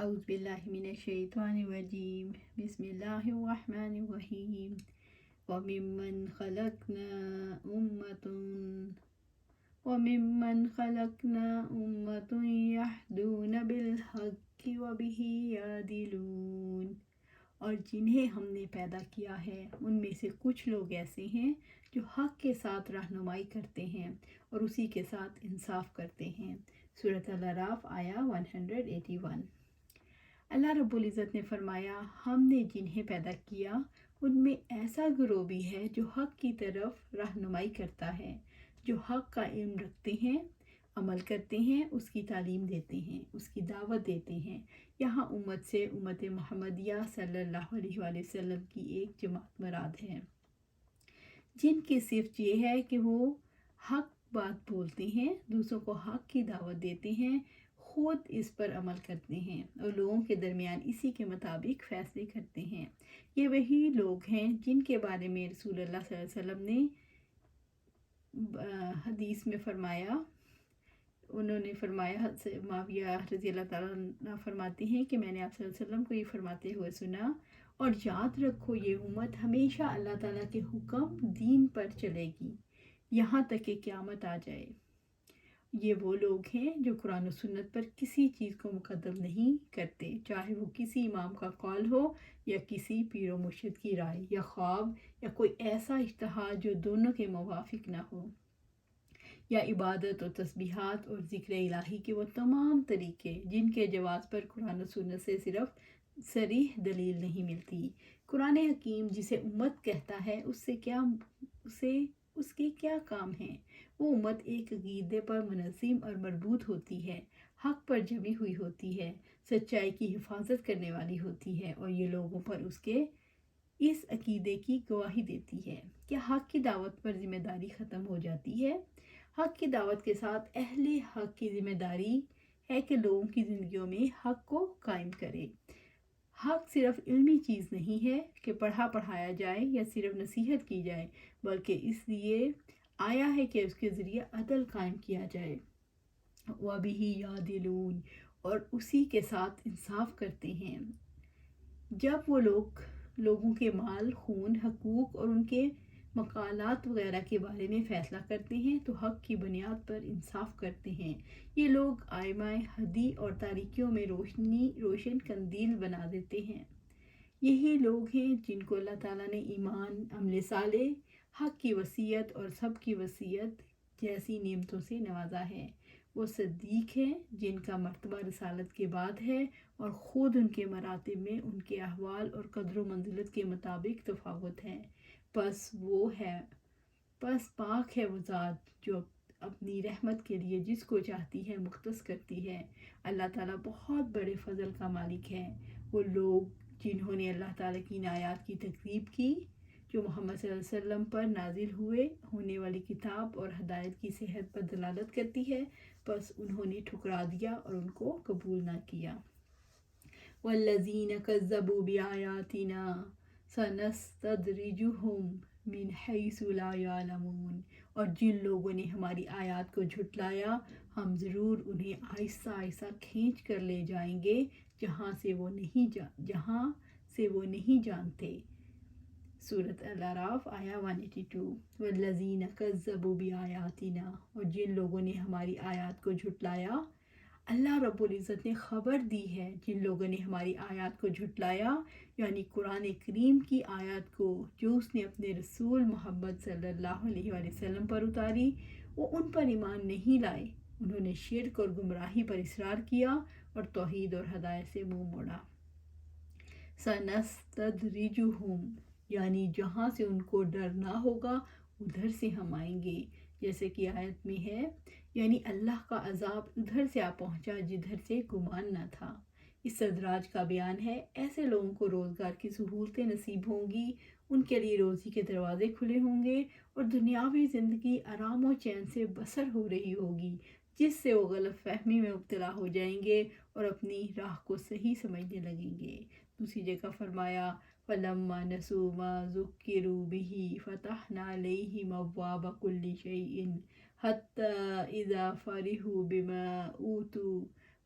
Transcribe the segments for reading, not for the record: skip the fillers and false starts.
أعوذ بالله من الشيطان الرجيم بسم الله الرحمن الرحيم وممن خلقنا أمة يهدون بالحق وبه يعدلون اور جنہیں ہم نے پیدا کیا ہے ان میں سے کچھ لوگ ایسے ہیں جو حق کے ساتھ رہنمائی کرتے ہیں اور اسی کے ساتھ انصاف کرتے ہیں۔ سورۃ الاعراف آیا 181۔ اللہ رب العزت نے فرمایا، ہم نے جنہیں پیدا کیا ان میں ایسا گروہ بھی ہے جو حق کی طرف رہنمائی کرتا ہے، جو حق کا علم رکھتے ہیں، عمل کرتے ہیں، اس کی تعلیم دیتے ہیں، اس کی دعوت دیتے ہیں۔ یہاں امت سے امت محمدیہ صلی اللہ علیہ وآلہ وسلم کی ایک جماعت مراد ہے، جن کی صرف یہ ہے کہ وہ حق بات بولتے ہیں، دوسروں کو حق کی دعوت دیتے ہیں، خود اس پر عمل کرتے ہیں اور لوگوں کے درمیان اسی کے مطابق فیصلے کرتے ہیں۔ یہ وہی لوگ ہیں جن کے بارے میں رسول اللہ صلی اللہ علیہ وسلم نے حدیث میں فرمایا، انہوں نے فرمایا، حضرت معاویہ رضی اللہ تعالیٰ عنہ فرماتے ہیں کہ میں نے آپ صلی اللہ علیہ وسلم کو یہ فرماتے ہوئے سنا، اور یاد رکھو یہ امت ہمیشہ اللہ تعالیٰ کے حکم دین پر چلے گی یہاں تک کہ قیامت آ جائے۔ یہ وہ لوگ ہیں جو قرآن و سنت پر کسی چیز کو مقدم نہیں کرتے، چاہے وہ کسی امام کا قول ہو یا کسی پیر و مرشد کی رائے یا خواب یا کوئی ایسا اجتہاد جو دونوں کے موافق نہ ہو، یا عبادت و تسبیحات اور ذکر الہی کے وہ تمام طریقے جن کے جواز پر قرآن و سنت سے صرف صریح دلیل نہیں ملتی۔ قرآن حکیم جسے امت کہتا ہے اس کے کیا کام ہیں؟ وہ امت ایک عقیدے پر منظم اور مربوط ہوتی ہے، حق پر جمی ہوئی ہوتی ہے، سچائی کی حفاظت کرنے والی ہوتی ہے، اور یہ لوگوں پر اس عقیدے کی گواہی دیتی ہے۔ کیا حق کی دعوت پر ذمہ داری ختم ہو جاتی ہے؟ حق کی دعوت کے ساتھ اہل حق کی ذمہ داری ہے کہ لوگوں کی زندگیوں میں حق کو قائم کرے۔ حق صرف علمی چیز نہیں ہے کہ پڑھایا جائے یا صرف نصیحت کی جائے، بلکہ اس لیے آیا ہے کہ اس کے ذریعے عدل قائم کیا جائے۔ وَبِهِ يَعْدِلُونَ، اور اسی کے ساتھ انصاف کرتے ہیں۔ جب وہ لوگوں کے مال، خون، حقوق اور ان کے مقالات وغیرہ کے بارے میں فیصلہ کرتے ہیں تو حق کی بنیاد پر انصاف کرتے ہیں۔ یہ لوگ آئمہ ہدی اور تاریکیوں میں روشن قندیل بنا دیتے ہیں۔ یہی لوگ ہیں جن کو اللہ تعالیٰ نے ایمان، عمل صالح، حق کی وصیت اور سب کی وصیت جیسی نعمتوں سے نوازا ہے۔ وہ صدیق ہیں جن کا مرتبہ رسالت کے بعد ہے، اور خود ان کے مراتب میں ان کے احوال اور قدر و منزلت کے مطابق تفاوت ہے۔ پس پاک ہے وہ ذات جو اپنی رحمت کے لیے جس کو چاہتی ہے مختص کرتی ہے۔ اللہ تعالیٰ بہت بڑے فضل کا مالک ہے۔ وہ لوگ جنہوں نے اللہ تعالیٰ کی ان آیات کی تکذیب کی جو محمد صلی اللہ علیہ وسلم پر نازل ہونے والی کتاب اور ہدایت کی صحت پر دلالت کرتی ہے، بس انہوں نے ٹھکرا دیا اور ان کو قبول نہ کیا۔ وَالَّذِينَ كَذَّبُوا بِآيَاتِنَا سَنَسْتَدْرِجُهُمْ مِنْ حَيْثُ لَا يَعْلَمُونَ، اور جن لوگوں نے ہماری آیات کو جھٹلایا ہم ضرور انہیں آہستہ آہستہ کھینچ کر لے جائیں گے جہاں سے وہ نہیں جانتے۔ سورۃ الاعراف آیا 182۔ وَالَّذِينَ كَذَّبُوا بِآيَاتِنَا، اور جن لوگوں نے ہماری آیات کو جھٹلایا، اللہ رب العزت نے خبر دی ہے جن لوگوں نے ہماری آیات کو جھٹلایا، یعنی قرآن کریم کی آیات کو جو اس نے اپنے رسول محمد صلی اللہ علیہ وآلہ وسلم پر اتاری، وہ ان پر ایمان نہیں لائے، انہوں نے شرک اور گمراہی پر اصرار کیا اور توحید اور ہدایت سے منہ موڑا۔ سَنَسْتَدْرِجُهُمْ، یعنی جہاں سے ان کو ڈر نہ ہوگا ادھر سے ہم آئیں گے، جیسے کہ آیت میں ہے، یعنی اللہ کا عذاب ادھر سے آ پہنچا جدھر سے گمان نہ تھا۔ استدراج کا بیان ہے، ایسے لوگوں کو روزگار کی سہولتیں نصیب ہوں گی، ان کے لیے روزی کے دروازے کھلے ہوں گے اور دنیاوی زندگی آرام و چین سے بسر ہو رہی ہوگی، جس سے وہ غلط فہمی میں مبتلا ہو جائیں گے اور اپنی راہ کو صحیح سمجھنے لگیں گے۔ دوسری جگہ فرمایا، فَلَمَّا نَسُوا مَا ذُكِّرُوا بِهِ فَتَحْنَا عَلَيْهِمْ أَبْوَابَ كُلِّ شَيْءٍ حَتَّى إِذَا فَرِحُوا بِمَا أُوتُوا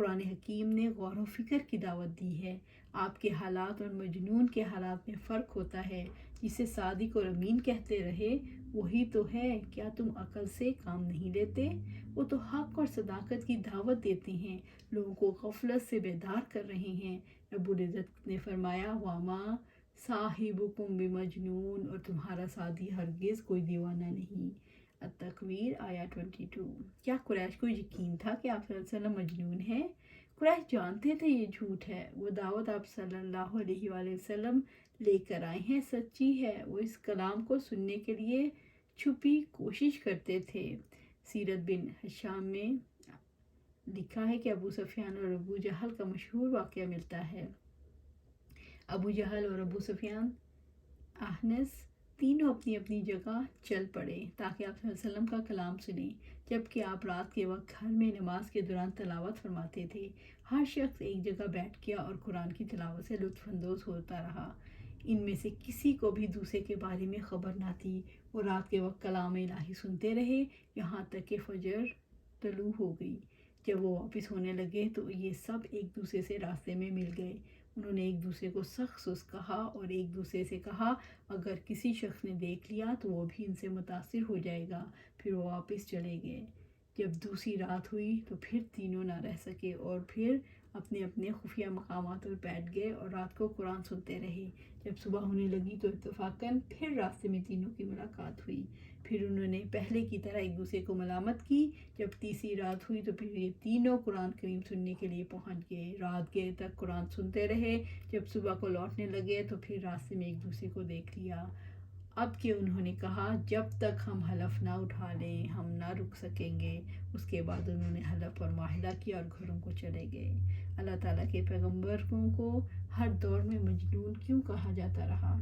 قرآن حکیم نے غور و فکر کی دعوت دی ہے۔ آپ کے حالات اور مجنون کے حالات میں فرق ہوتا ہے۔ جسے صادق اور امین کہتے رہے وہی تو ہے، کیا تم عقل سے کام نہیں لیتے؟ وہ تو حق اور صداقت کی دعوت دیتے ہیں، لوگوں کو غفلت سے بیدار کر رہے ہیں۔ رب العزت نے فرمایا وَمَا صَاحِبُكُم بِمَجْنُون، اور تمہارا ساتھی ہرگز کوئی دیوانہ نہیں۔ التکویر آیا 22۔ کیا قریش کو یقین تھا کہ آپ صلی اللہ علیہ وسلم مجنون ہیں؟ قریش جانتے تھے یہ جھوٹ ہے۔ وہ دعوت آپ صلی اللہ علیہ وآلہ وسلم لے کر آئے ہیں سچی ہے۔ وہ اس کلام کو سننے کے لیے چھپی کوشش کرتے تھے۔ سیرت بن ہشام میں لکھا ہے کہ ابو سفیان اور ابو جہل کا مشہور واقعہ ملتا ہے۔ ابو جہل اور ابو سفیان احنس تینوں اپنی اپنی جگہ چل پڑے تاکہ آپ صلی اللہ علیہ وسلم کا کلام سنیں، جبکہ آپ رات کے وقت گھر میں نماز کے دوران تلاوت فرماتے تھے۔ ہر شخص ایک جگہ بیٹھ گیا اور قرآن کی تلاوت سے لطف اندوز ہوتا رہا۔ ان میں سے کسی کو بھی دوسرے کے بارے میں خبر نہ تھی۔ وہ رات کے وقت کلام الہی سنتے رہے یہاں تک کہ فجر طلوع ہو گئی۔ جب وہ واپس ہونے لگے تو یہ سب ایک دوسرے سے راستے میں مل گئے۔ انہوں نے ایک دوسرے کو سخت سست کہا اور ایک دوسرے سے کہا اگر کسی شخص نے دیکھ لیا تو وہ بھی ان سے متاثر ہو جائے گا۔ پھر وہ واپس چلے گئے۔ جب دوسری رات ہوئی تو پھر تینوں نہ رہ سکے اور پھر اپنے اپنے خفیہ مقامات پر بیٹھ گئے اور رات کو قرآن سنتے رہے۔ جب صبح ہونے لگی تو اتفاقاً پھر راستے میں تینوں کی ملاقات ہوئی۔ پھر انہوں نے پہلے کی طرح ایک دوسرے کو ملامت کی۔ جب تیسری رات ہوئی تو پھر یہ تینوں قرآن کریم سننے کے لیے پہنچ گئے۔ رات گئے تک قرآن سنتے رہے۔ جب صبح کو لوٹنے لگے تو پھر راستے میں ایک دوسرے کو دیکھ لیا۔ اب کہ انہوں نے کہا جب تک ہم حلف نہ اٹھا لیں ہم نہ رک سکیں گے۔ اس کے بعد انہوں نے حلف پر معاہدہ کیا اور گھروں کو چلے گئے۔ اللہ تعالیٰ کے پیغمبروں کو ہر دور میں مجنون کیوں کہا جاتا رہا؟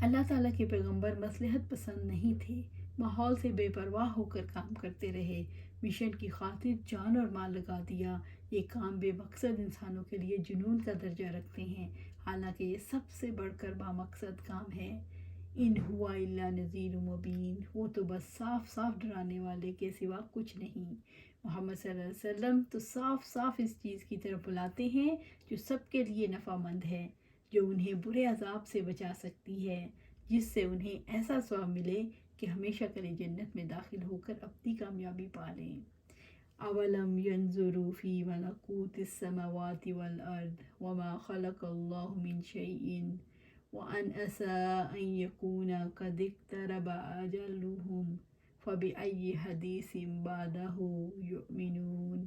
اللہ تعالیٰ کے پیغمبر مصلحت پسند نہیں تھے، ماحول سے بے پرواہ ہو کر کام کرتے رہے، مشن کی خاطر جان اور مال لگا دیا۔ یہ کام بے مقصد انسانوں کے لیے جنون کا درجہ رکھتے ہیں، حالانکہ یہ سب سے بڑھ کر بامقصد کام ہے۔ ان ہوا الا نذیر مبین، وہ تو بس صاف صاف ڈرانے والے کے سوا کچھ نہیں۔ محمد صلی اللہ علیہ وسلم تو صاف صاف اس چیز کی طرف بلاتے ہیں جو سب کے لیے نفع مند ہے، جو انہیں برے عذاب سے بچا سکتی ہے، جس سے انہیں ایسا ثواب ملے کہ ہمیشہ کے لیے جنت میں داخل ہو کر اپنی کامیابی پالیں۔ اولم ينظروا في ملکوت السماوات والارض وما خلق اللہ من شیء وان عسى ان يكون قد اقترب اجلهم فبأي حدیث بعدہ یؤمنون۔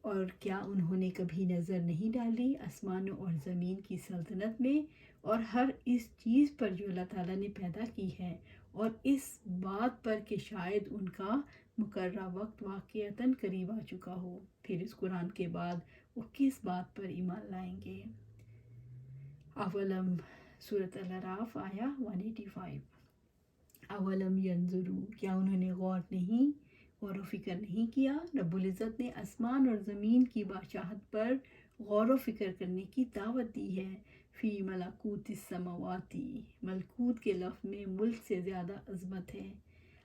اور کیا انہوں نے کبھی نظر نہیں ڈالی آسمانوں اور زمین کی سلطنت میں اور ہر اس چیز پر جو اللہ تعالیٰ نے پیدا کی ہے، اور اس بات پر کہ شاید ان کا مقررہ وقت واقعتاً قریب آ چکا ہو، پھر اس قرآن کے بعد وہ کس بات پر ایمان لائیں گے؟ اولم سورۃ الاعراف آیا 185۔ اولم ینظروا، کیا انہوں نے غور و فکر نہیں کیا؟ رب العزت نے آسمان اور زمین کی بادشاہت پر غور و فکر کرنے کی دعوت دی ہے۔ فی ملکوت السماواتی، ملکوت کے لفظ میں ملک سے زیادہ عظمت ہے۔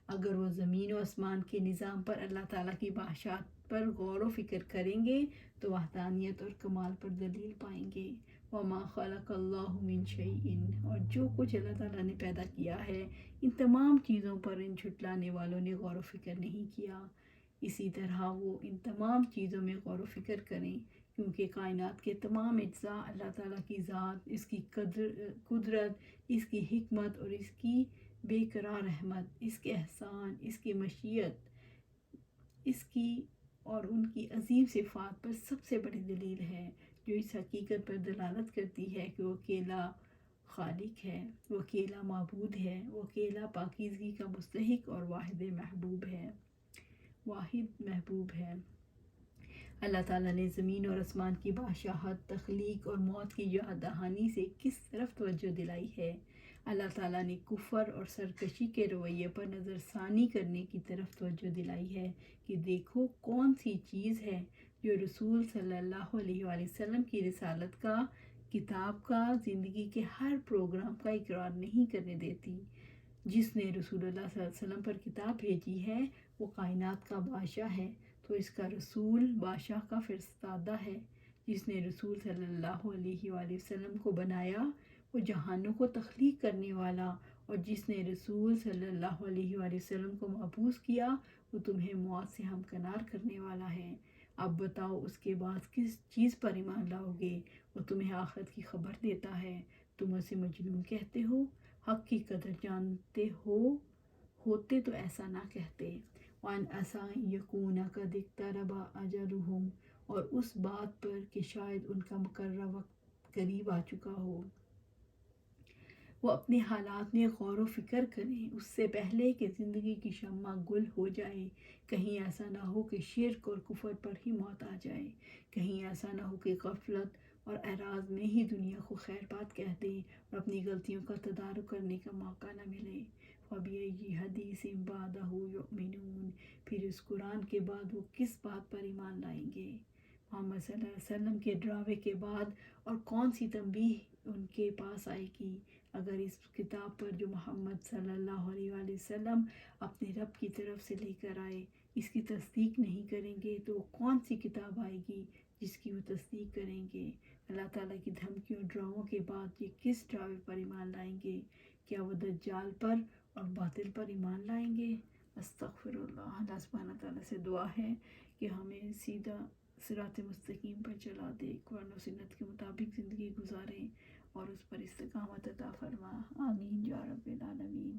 اگر وہ زمین و آسمان کے نظام پر اللہ تعالیٰ کی بادشاہت پر غور و فکر کریں گے تو وحدانیت اور کمال پر دلیل پائیں گے۔ وما خلق اللہ من شیء، اور جو کچھ اللہ تعالیٰ نے پیدا کیا ہے ان تمام چیزوں پر ان جھٹلانے والوں نے غور و فکر نہیں کیا۔ اسی طرح وہ ان تمام چیزوں میں غور و فکر کریں، کیونکہ کائنات کے تمام اجزاء اللہ تعالیٰ کی ذات، اس کی قدرت، اس کی حکمت اور اس کی بے قرار رحمت، اس کے احسان، اس کی مشیت، اس کی اور ان کی عظیم صفات پر سب سے بڑی دلیل ہے، جو اس حقیقت پر دلالت کرتی ہے کہ وہ اکیلا خالق ہے، وہ اکیلا معبود ہے، وہ اکیلا پاکیزگی کا مستحق اور واحد محبوب ہے۔ اللہ تعالیٰ نے زمین اور آسمان کی بادشاہت، تخلیق اور موت کی یاد دہانی سے کس طرف توجہ دلائی ہے؟ اللہ تعالیٰ نے کفر اور سرکشی کے رویے پر نظر ثانی کرنے کی طرف توجہ دلائی ہے کہ دیکھو کون سی چیز ہے جو رسول صلی اللہ علیہ وآلہ وسلم کی رسالت کا، کتاب کا، زندگی کے ہر پروگرام کا اقرار نہیں کرنے دیتی۔ جس نے رسول اللہ صلی اللہ علیہ وسلم پر کتاب بھیجی ہے وہ کائنات کا بادشاہ ہے، تو اس کا رسول بادشاہ کا فرستادہ ہے۔ جس نے رسول صلی اللہ علیہ وآلہ وسلم کو بنایا وہ جہانوں کو تخلیق کرنے والا، اور جس نے رسول صلی اللہ علیہ وآلہ وسلم کو مبعوث کیا وہ تمہیں موت سے ہمکنار کرنے والا ہے۔ اب بتاؤ اس کے بعد کس چیز پر ایمان لاؤ گے؟ وہ تمہیں آخرت کی خبر دیتا ہے، تم اسے مجنون کہتے ہو؟ حق کی قدر جانتے ہوتے تو ایسا نہ کہتے۔ وَأَنْ عَسَىٰ أَن يَكُونَ قَدِ اقْتَرَبَ أَجَلُهُمْ، اور اس بات پر کہ شاید ان کا مقررہ وقت قریب آ چکا ہو۔ وہ اپنے حالات میں غور و فکر کریں اس سے پہلے کہ زندگی کی شمع گل ہو جائے۔ کہیں ایسا نہ ہو کہ شرک اور کفر پر ہی موت آ جائے، کہیں ایسا نہ ہو کہ غفلت اور اعراض میں ہی دنیا کو خیر بات کہہ دیں اور اپنی غلطیوں کا تدارک کرنے کا موقع نہ ملے۔ فَبِأَيِّ حَدِيثٍ بَعْدَهُ يُؤْمِنُونَ، پھر اس قرآن کے بعد وہ کس بات پر ایمان لائیں گے؟ محمد صلی اللہ علیہ وسلم کے ڈراوے کے بعد اور کون سی تنبیہ ان کے پاس آئے گی؟ اگر اس کتاب پر جو محمد صلی اللہ علیہ وآلہ وسلم اپنے رب کی طرف سے لے کر آئے اس کی تصدیق نہیں کریں گے تو وہ کون سی کتاب آئے گی جس کی وہ تصدیق کریں گے؟ اللہ تعالیٰ کی دھمکیوں اور ڈراؤں کے بعد یہ کس ڈراوے پر ایمان لائیں گے؟ کیا وہ دجال پر اور باطل پر ایمان لائیں گے؟ استغفر اللہ۔ اللہ سبحانہ تعالیٰ سے دعا ہے کہ ہمیں سیدھا صراط مستقیم پر چلا دے، قرآن و سنت کے مطابق زندگی گزاریں اور اس پر استقامت عطا فرما۔ آمین یا رب العالمین۔